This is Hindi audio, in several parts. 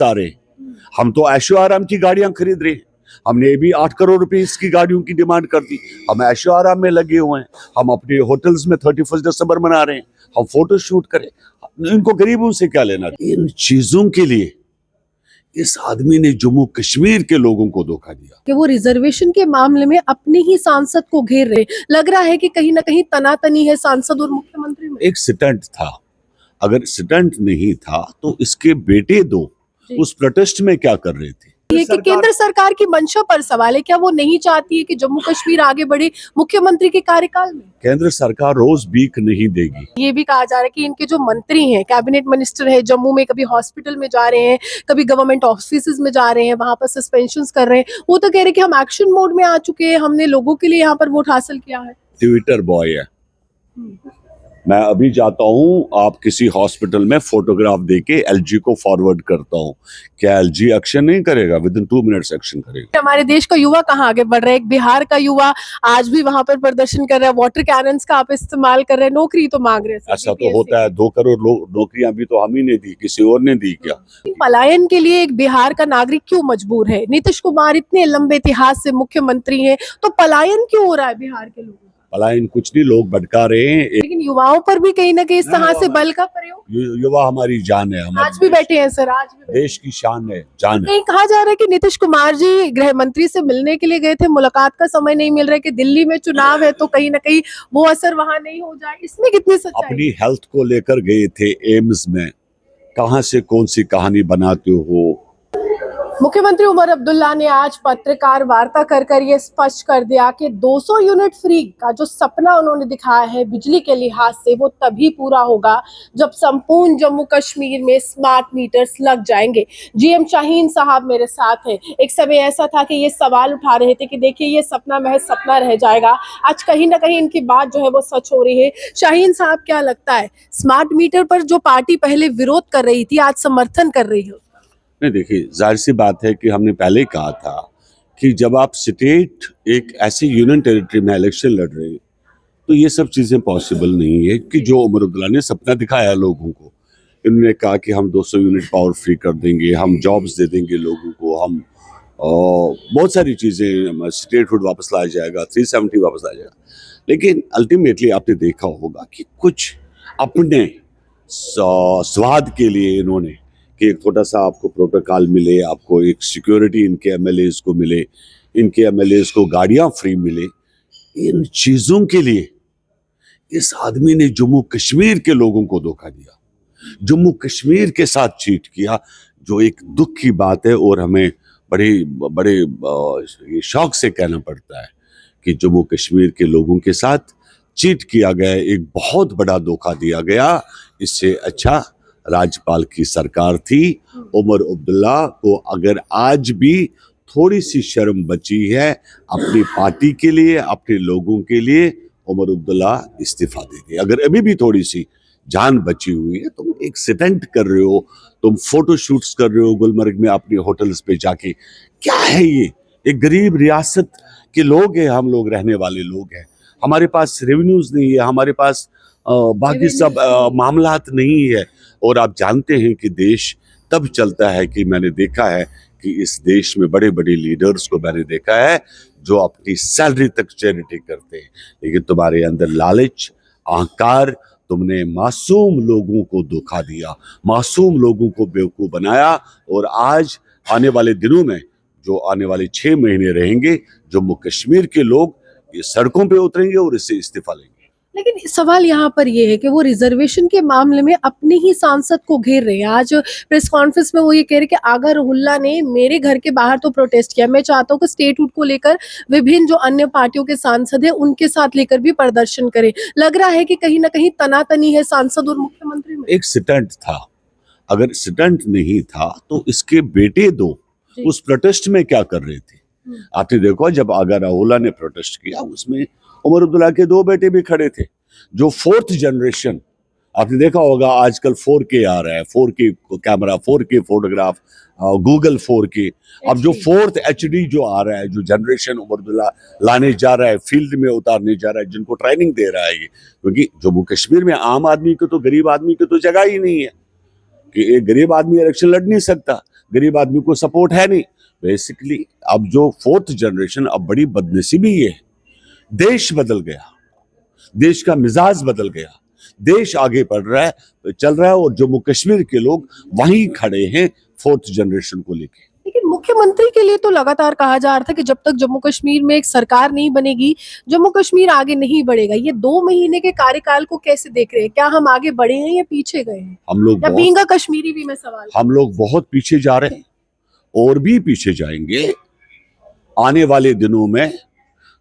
सारे हम तो ऐशो आराम की गाड़ियां खरीद रहे हैं। हमने भी 8 करोड़ रुपए इसकी गाड़ियों की डिमांड कर दी। हम ऐशो आराम में लगे हुए हैं। हम अपने होटल्स में 31 दिसंबर मना रहे हैं। हम फोटो शूट करें। इनको गरीबों से क्या लेना। इन चीजों के लिए इस आदमी ने जम्मू कश्मीर के लोगों को धोखा दिया कि वो रिजर्वेशन के मामले में अपने ही सांसद को घेर रहे। लग रहा है कि कहीं ना कहीं तनातनी है सांसद और मुख्यमंत्री में। एक स्टंट था। अगर स्टंट नहीं था तो इसके बेटे दो उस प्रोटेस्ट में क्या कर रहे थे। ये कि केंद्र सरकार की मंशा पर सवाल है, क्या वो नहीं चाहती है कि जम्मू कश्मीर आगे बढ़े मुख्यमंत्री के कार्यकाल में? केंद्र सरकार रोज भीख नहीं देगी। ये भी कहा जा रहा है कि इनके जो मंत्री हैं, कैबिनेट मिनिस्टर है, जम्मू में कभी हॉस्पिटल में जा रहे हैं, कभी गवर्नमेंट ऑफिसेज में जा रहे हैं, वहां पर सस्पेंशन कर रहे हैं। वो तो कह रहे हैं कि हम एक्शन मोड में आ चुके हैं, हमने लोगों के लिए यहाँ पर वोट हासिल किया है। ट्विटर बॉय है। मैं अभी जाता हूँ, आप किसी हॉस्पिटल में फोटोग्राफ देके एलजी को फॉरवर्ड करता हूँ, क्या एलजी एक्शन नहीं करेगा? विद इन 2 मिनट्स एक्शन करेगा। हमारे देश का युवा कहाँ आगे बढ़ रहा है? एक बिहार का युवा आज भी वहां पर प्रदर्शन कर रहा है, वाटर कैनन्स का आप इस्तेमाल कर रहे हैं, नौकरी तो मांग रहे हैं। ऐसा तो होता है। 2 करोड़ नौकरियां भी तो हम ही ने दी, किसी और ने दी क्या? पलायन के लिए एक बिहार का नागरिक क्यों मजबूर है? नीतीश कुमार इतने लंबे इतिहास से मुख्यमंत्री हैं, तो पलायन क्यों हो रहा है बिहार के लोगों का? पलायन कुछ नहीं, लोग भटका रहे हैं। लेकिन युवाओं पर भी कहीं ना कहीं इस तरह से बल का प्रयोग। युवा हमारी जान है। आज भी बैठे हैं सर, आज भी देश की शान है, जान है। कहीं कहा जा रहा है कि नीतीश कुमार जी गृह मंत्री से मिलने के लिए गए थे, मुलाकात का समय नहीं मिल रहा है कि दिल्ली में चुनाव है तो कहीं ना कहीं वो असर वहां नहीं हो जाए। इसमें कितनी सच्चाई? अपनी हेल्थ को लेकर गए थे एम्स में। कहां से कौन सी कहानी बनाते हो? मुख्यमंत्री उमर अब्दुल्ला ने आज पत्रकार वार्ता कर ये स्पष्ट कर दिया कि 200 यूनिट फ्री का जो सपना उन्होंने दिखाया है बिजली के लिहाज से, वो तभी पूरा होगा जब संपूर्ण जम्मू कश्मीर में स्मार्ट मीटर्स लग जाएंगे। जीएम शाहीन साहब मेरे साथ हैं। एक समय ऐसा था कि ये सवाल उठा रहे थे कि देखिए ये सपना महज सपना रह जाएगा। आज कहीं ना कहीं इनकी बात जो है वो सच हो रही है। शाहीन साहब, क्या लगता है स्मार्ट मीटर पर जो पार्टी पहले विरोध कर रही थी आज समर्थन कर रही है? नहीं, देखिए, जाहिर सी बात है कि हमने पहले कहा था कि जब आप स्टेट एक ऐसी यूनियन टेरिटरी में इलेक्शन लड़ रहे हैं तो ये सब चीज़ें पॉसिबल नहीं है कि जो उमर अब्दुल्ला ने सपना दिखाया लोगों को। इन्होंने कहा कि हम 200 यूनिट पावर फ्री कर देंगे, हम जॉब्स दे देंगे लोगों को, हम बहुत सारी चीज़ें, स्टेटहुड वापस लाया जाएगा, 370 वापस लाया जाएगा। लेकिन अल्टीमेटली आपने देखा होगा कि कुछ अपने स्वाद के लिए इन्होंने कि एक छोटा सा आपको प्रोटोकॉल मिले, आपको एक सिक्योरिटी इनके एमएलएज को मिले, इनके एमएलएज को गाड़ियां फ्री मिले। इन चीजों के लिए इस आदमी ने जम्मू कश्मीर के लोगों को धोखा दिया, जम्मू कश्मीर के साथ चीट किया, जो एक दुख की बात है। और हमें बड़े बड़े ये शौक से कहना पड़ता है कि जम्मू कश्मीर के लोगों के साथ चीट किया गया, एक बहुत बड़ा धोखा दिया गया। इससे अच्छा राज्यपाल की सरकार थी। उमर अब्दुल्ला को अगर आज भी थोड़ी सी शर्म बची है अपनी पार्टी के लिए, अपने लोगों के लिए, उमर अब्दुल्ला इस्तीफा दे दे। अगर अभी भी थोड़ी सी जान बची हुई है, तुम एक स्टंट कर रहे हो, तुम फोटो शूट्स कर रहे हो गुलमर्ग में अपने होटल्स पे जाके, क्या है ये? एक गरीब रियासत के लोग हैं, हम लोग रहने वाले लोग हैं, हमारे पास रेवेन्यूज नहीं है, हमारे पास बाकी सब मामलात नहीं है। और आप जानते हैं कि देश तब चलता है कि मैंने देखा है कि इस देश में बड़े बड़े लीडर्स को मैंने देखा है जो अपनी सैलरी तक चैरिटी करते हैं। लेकिन तुम्हारे अंदर लालच, अहंकार, तुमने मासूम लोगों को धोखा दिया, मासूम लोगों को बेवकूफ़ बनाया। और आज आने वाले दिनों में, जो आने वाले 6 महीने रहेंगे, जम्मू कश्मीर के लोग ये सड़कों पे उतरेंगे और इससे इस्तीफा लेंगे। लेकिन सवाल यहाँ पर ये है कि वो रिजर्वेशन के मामले में अपने ही सांसद को घेर रहे हैं। आज प्रेस कॉन्फ्रेंस में वो ये कह रहे कि आगा रुहुल्ला ने मेरे घर के बाहर तो प्रोटेस्ट किया, मैं चाहता हूँ कि स्टेटहुड को लेकर विभिन्न जो अन्य पार्टियों के सांसद हैं उनके साथ लेकर भी प्रदर्शन करें। लग रहा है कि कहीं ना कहीं तनातनी है सांसद और मुख्यमंत्री में। एक स्टंट था। अगर स्टंट नहीं था तो इसके बेटे दो उस प्रोटेस्ट में क्या कर रहे थे? आपने देखो, जब आगा रुहुल्ला ने प्रोटेस्ट किया उसमें उमर अब्दुल्ला के 2 बेटे भी खड़े थे। जो 4th जनरेशन, आपने देखा होगा आजकल 4K आ रहा है, 4K camera, 4K photograph, Google 4K। अब जो 4th HD जो आ रहा है, जो जनरेशन उमर अब्दुल्ला लाने जा रहा है, फील्ड में उतारने जा रहा है, जिनको ट्रेनिंग दे रहा है, क्योंकि जम्मू कश्मीर में आम आदमी को तो, गरीब आदमी को तो जगह ही नहीं है कि एक गरीब आदमी इलेक्शन लड़ नहीं सकता। गरीब आदमी को सपोर्ट है नहीं। बेसिकली अब जो फोर्थ जनरेशन, अब बड़ी बदनसीबी ये है, देश बदल गया, देश का मिजाज बदल गया, देश आगे बढ़ रहा है, चल रहा है, और जम्मू कश्मीर के लोग वहीं खड़े हैं फोर्थ जनरेशन को लेके। लेकिन मुख्यमंत्री के लिए तो लगातार कहा जा रहा था कि जब तक जम्मू कश्मीर में एक सरकार नहीं बनेगी, जम्मू कश्मीर आगे नहीं बढ़ेगा। ये 2 महीने के कार्यकाल को कैसे देख रहे हैं? क्या हम आगे बढ़े हैं या पीछे गए हैं? हम लोग या बीइंग अ कश्मीरी भी मैं सवाल हम लोग बहुत पीछे जा रहे हैं और भी पीछे जाएंगे आने वाले दिनों में।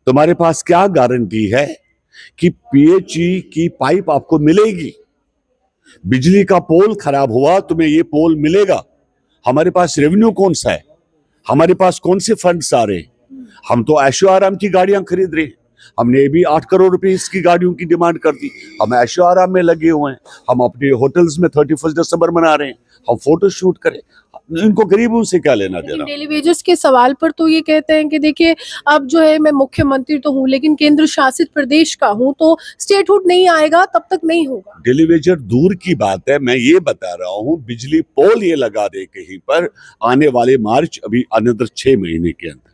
तुम्हारे पास क्या गारंटी है कि पीएचई की पाइप आपको मिलेगी? बिजली का पोल खराब हुआ, तुम्हें ये पोल मिलेगा? हमारे पास रेवेन्यू कौन सा है? हमारे पास कौन से फंड्स आ रहे हैं? हम तो ऐशो आराम की गाड़ियां खरीद रहे हैं। हमने भी 8 करोड़ रुपए इसकी गाड़ियों की डिमांड कर दी। हम ऐशो आराम में लगे हुए हैं। हम अपने होटल्स में 31 दिसंबर मना रहे हैं। हम फोटो शूट करें। इनको गरीबों से क्या लेना देना? डेली वेजेस के सवाल पर तो ये कहते हैं कि देखिए, अब जो है मैं मुख्यमंत्री तो हूँ लेकिन केंद्र शासित प्रदेश का हूँ, तो स्टेटहुड नहीं आएगा तब तक नहीं होगा। डेली वेजर दूर की बात है, मैं ये बता रहा हूँ बिजली पोल ये लगा दे कहीं पर आने वाले मार्च, अभी अनदर 6 महीने के अंदर,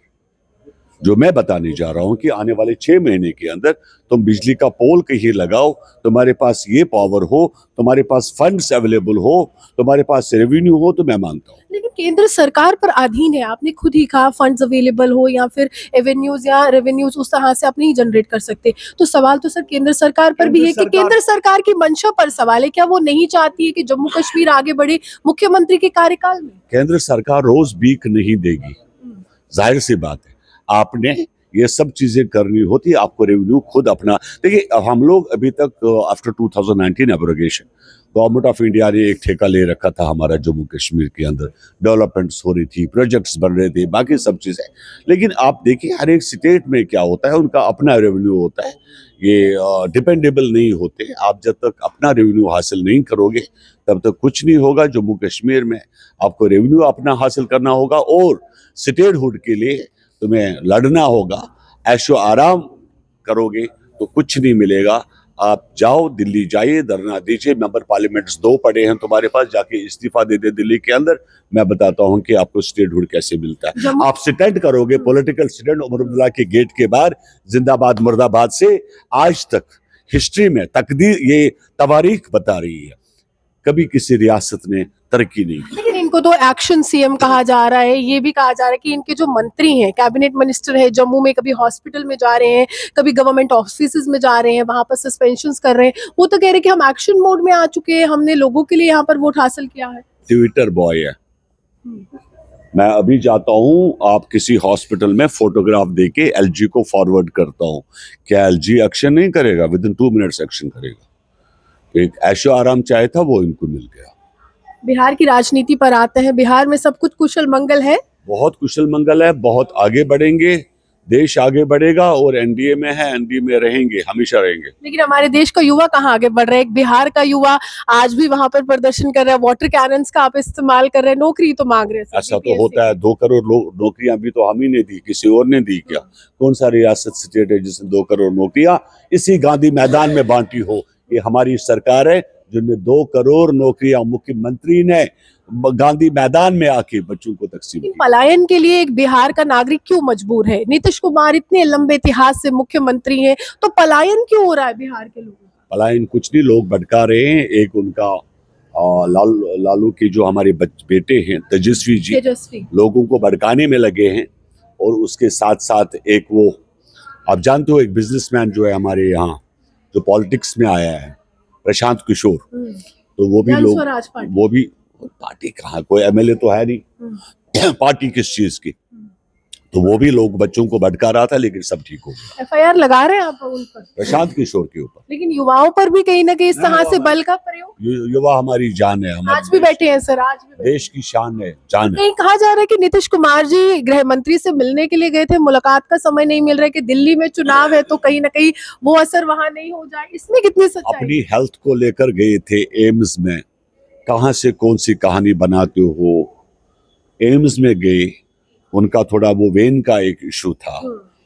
जो मैं बताने जा रहा हूं कि आने वाले 6 महीने के अंदर तुम बिजली का पोल कहीं लगाओ, तुम्हारे पास ये पावर हो, तुम्हारे पास फंड्स अवेलेबल हो, तुम्हारे पास रेवेन्यू हो, तो मैं मानता हूं। लेकिन केंद्र सरकार पर अधीन है, आपने खुद ही कहा, फंड्स अवेलेबल हो या फिर एवेन्यूज या रेवेन्यूज उस तरह से आप नहीं जनरेट कर सकते। तो सवाल तो सर केंद्र सरकार पर भी है कि केंद्र सरकार की मंशा पर सवाल है। क्या वो नहीं चाहती है कि जम्मू कश्मीर आगे बढ़े मुख्यमंत्री के कार्यकाल में? केंद्र सरकार रोज भीख नहीं देगी, जाहिर सी बात है। आपने ये सब चीजें करनी होती है, आपको रेवेन्यू खुद अपना। देखिए, हम लोग अभी तक after 2019 abrogation, government of India ने एक ठेका ले रखा था हमारा जम्मू कश्मीर के अंदर, डेवलपमेंट्स हो रही थी, प्रोजेक्ट्स बन रहे थे, बाकी सब चीजें। लेकिन आप देखिए हर एक स्टेट में क्या होता है, उनका अपना रेवेन्यू होता है, ये डिपेंडेबल नहीं होते। आप जब तक अपना रेवेन्यू हासिल नहीं करोगे तब तक कुछ नहीं होगा। जम्मू कश्मीर में आपको रेवेन्यू अपना हासिल करना होगा और स्टेटहुड के लिए तुम्हें लड़ना होगा। ऐशो आराम करोगे तो कुछ नहीं मिलेगा। आप जाओ, दिल्ली जाइए, धरना दीजिए। मेंबर पार्लियामेंट्स 2 पड़े हैं तुम्हारे पास, जाके इस्तीफा दे दे दिल्ली के अंदर। मैं बताता हूं कि आपको स्टेटहुड कैसे मिलता है। आप स्टैंड करोगे, पॉलिटिकल स्टैंड उमर अब्दुल्ला के गेट के बाहर, जिंदाबाद मुर्दाबाद से। आज तक हिस्ट्री में तकदीर, ये तवारीख बता रही है, कभी किसी रियासत ने तरक्की नहीं की। लेकिन इनको तो एक्शन सीएम कहा जा रहा है। ये भी कहा जा रहा है कि इनके जो मंत्री हैं, कैबिनेट मिनिस्टर है, जम्मू में कभी हॉस्पिटल में जा रहे हैं, कभी गवर्नमेंट ऑफिसेज में जा रहे हैं, वहां पर सस्पेंशंस कर रहे हैं। वो तो कह रहे हैं कि हम एक्शन मोड में आ चुके हैं, हमने लोगों के लिए यहाँ पर वोट हासिल किया है। ट्विटर बॉय है। मैं अभी जाता हूं, आप किसी हॉस्पिटल में फोटोग्राफ देके एलजी को फॉरवर्ड करता हूं, क्या एलजी एक्शन नहीं करेगा? विद इन 2 मिनट्स एक्शन करेगा। एक ऐशो आराम चाहे था, वो इनको मिल गया। बिहार की राजनीति पर आते हैं। बिहार में सब कुछ कुशल मंगल है? बहुत कुशल मंगल है, बहुत आगे बढ़ेंगे, देश आगे बढ़ेगा और एनडीए में है, एनडीए में रहेंगे, हमेशा रहेंगे। लेकिन हमारे देश का युवा कहाँ आगे बढ़ रहा है? एक बिहार का युवा आज भी वहां पर प्रदर्शन कर रहा है, वाटर कैनन्स का आप इस्तेमाल कर रहे हैं, नौकरी तो मांग रहे हैं। ऐसा तो होता है, 2 करोड़ नौकरियां भी तो हम ही ने दी, किसी और ने दी क्या? कौन सा रियासत स्टेट है जिसने 2 करोड़ नौकरियां इसी गांधी मैदान में बांटी हो? ये हमारी सरकार है जिन्होंने 2 करोड़ नौकरियां मुख्यमंत्री ने गांधी मैदान में आके बच्चों को तकसीम की। पलायन के लिए एक बिहार का नागरिक क्यों मजबूर है? नीतीश कुमार इतने लंबे इतिहास से मुख्यमंत्री हैं, तो पलायन क्यों हो रहा है बिहार के लोगों का? पलायन कुछ नहीं, लोग भटका रहे हैं। एक उनका लालू के जो हमारे बेटे हैं तेजस्वी जी, लोगों को भड़काने में लगे हैं। और उसके साथ साथ एक वो, आप जानते हो, एक बिजनेसमैन जो है हमारे यहाँ, जो पॉलिटिक्स में आया है, प्रशांत किशोर, तो वो भी लोग, वो भी पार्टी कहाँ, कोई एमएलए तो है नहीं, पार्टी किस चीज की, तो वो भी लोग बच्चों को भटका रहा था, लेकिन सब ठीक हो गया। एफआईआर लगा रहे हैं आप उन पर, प्रशांत किशोर के ऊपर। लेकिन युवाओं पर भी कहीं ना कहीं इस तरह से बल का प्रयोग। युवा हमारी जान है, आज भी बैठे हैं सर, आज भी देश की शान है, जान है। कहीं कहा जा रहा है कि नीतीश कुमार जी गृह मंत्री से मिलने के लिए गए थे, मुलाकात का समय नहीं मिल रहा है, कि दिल्ली में चुनाव है तो कहीं ना कहीं वो असर वहां नहीं हो जाए, इसमें कितनी सच्चाई? अपनी हेल्थ को लेकर गए थे एम्स में, कहां से कौन सी कहानी बनाते हो? एम्स में गए, उनका थोड़ा वो वेन का एक इशू था,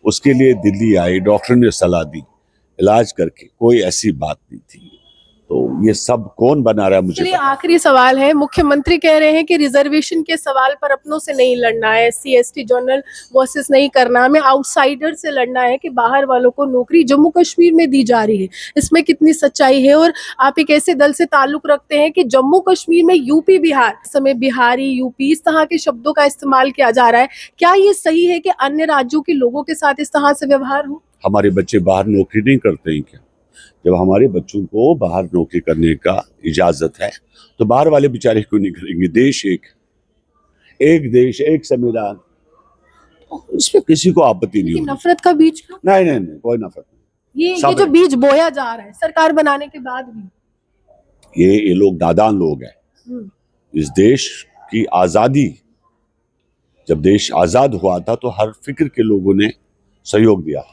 उसके लिए दिल्ली आए, डॉक्टर ने सलाह दी, इलाज करके, कोई ऐसी बात नहीं थी। तो ये सब कौन बना रहा है मुझे चलिए पता नहीं। आखिरी सवाल है, मुख्यमंत्री कह रहे हैं कि रिजर्वेशन के सवाल पर अपनों से नहीं लड़ना है, SC ST जनरल वर्सेस नहीं करना, हमें आउटसाइडर से लड़ना है कि बाहर वालों को नौकरी जम्मू कश्मीर में दी जा रही है। इसमें कितनी सच्चाई है? और आप एक ऐसे दल से ताल्लुक रखते हैं कि जम्मू कश्मीर में यूपी बिहार, इस समय बिहारी यूपी इस तरह के शब्दों का इस्तेमाल किया जा रहा है। क्या ये सही है कि अन्य राज्यों के लोगों के साथ इस तरह से व्यवहार हो? हमारे बच्चे बाहर नौकरी नहीं करते हैं क्या? जब हमारे बच्चों को बाहर नौकरी करने का इजाजत है तो बाहर वाले बेचारे क्यों नहीं करेंगे? देश एक देश एक संविधान, तो इसमें किसी को आपत्ति नहीं कि होगी। नफरत का बीज क्यों? नहीं, कोई नफरत नहीं। ये सब जो है। बीज बोया जा रहा है सरकार बनाने के बाद भी। ये लोग नादान लोग हैं। हम्म। इस देश की आजादी, जब देश आजाद हुआ था तो हर फिक्र के लोगों ने सहयोग दिया।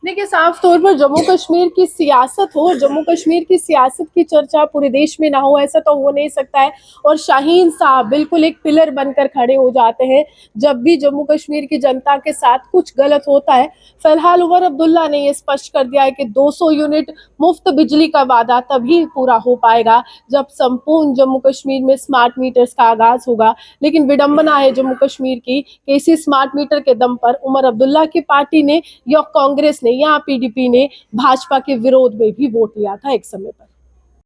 देखिए साफ तौर पर जम्मू कश्मीर की सियासत हो, जम्मू कश्मीर की सियासत की चर्चा पूरे देश में ना हो, ऐसा तो हो नहीं सकता है। और शाहीन साहब बिल्कुल एक पिलर बनकर खड़े हो जाते हैं जब भी जम्मू कश्मीर की जनता के साथ कुछ गलत होता है। फिलहाल उमर अब्दुल्ला ने ये स्पष्ट कर दिया है कि 200 यूनिट मुफ्त बिजली का वादा तभी पूरा हो पाएगा जब संपूर्ण जम्मू कश्मीर में स्मार्ट मीटर्स का आगाज होगा। लेकिन विडंबना है जम्मू कश्मीर की कि इसी स्मार्ट मीटर के दम पर उमर अब्दुल्ला की पार्टी ने या कांग्रेस ने या PDP ने भाजपा के विरोध में भी वोट लिया था एक समय पर।